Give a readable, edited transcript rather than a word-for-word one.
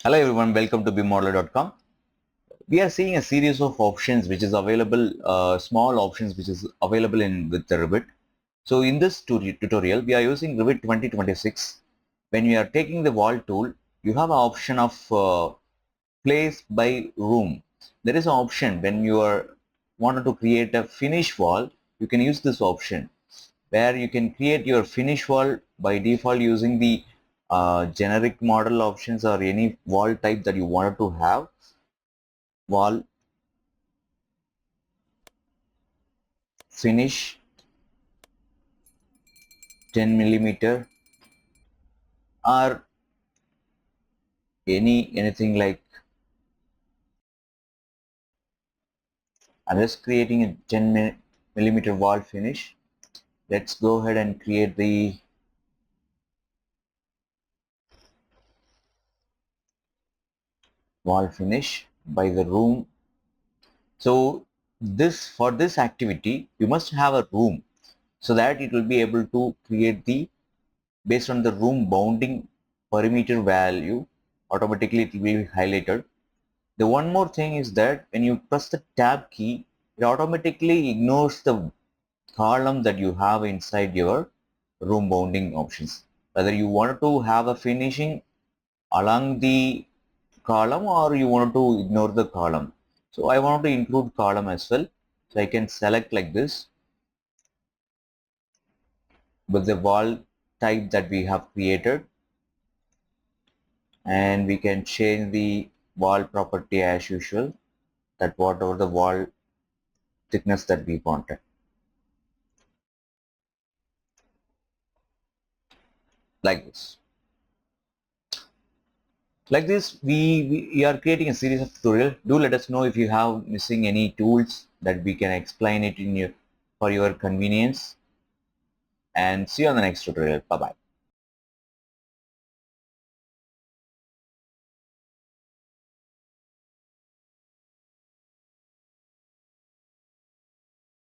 Hello everyone, welcome to bmodeler.com. We are seeing a series of options which is available, small options which is available in with the Revit. So in this tutorial, we are using Revit 2026. When you are taking the wall tool, you have an option of place by room. There is an option when you are wanted to create a finish wall, you can use this option where you can create your finish wall by default using the generic model options or any wall type that you wanted to have. Wall finish 10 millimeter or anything like I'm just creating a 10 millimeter wall finish. Let's go ahead and create the wall finish by the room. So this for this activity you must have a room so that it will be able to create the based on the room bounding perimeter value. Automatically it will be highlighted. The one more thing is that when you press the tab key, it automatically ignores the column that you have inside your room bounding options. Whether you want to have a finishing along the column or you want to ignore the column. So I want to include column as well. So I can select like this with the wall type that we have created, and we can change the wall property as usual, that whatever the wall thickness that we wanted. Like this. Like this, we are creating a series of tutorial. Do let us know if you have missing any tools that we can explain it in your for your convenience. And see you on the next tutorial. Bye bye.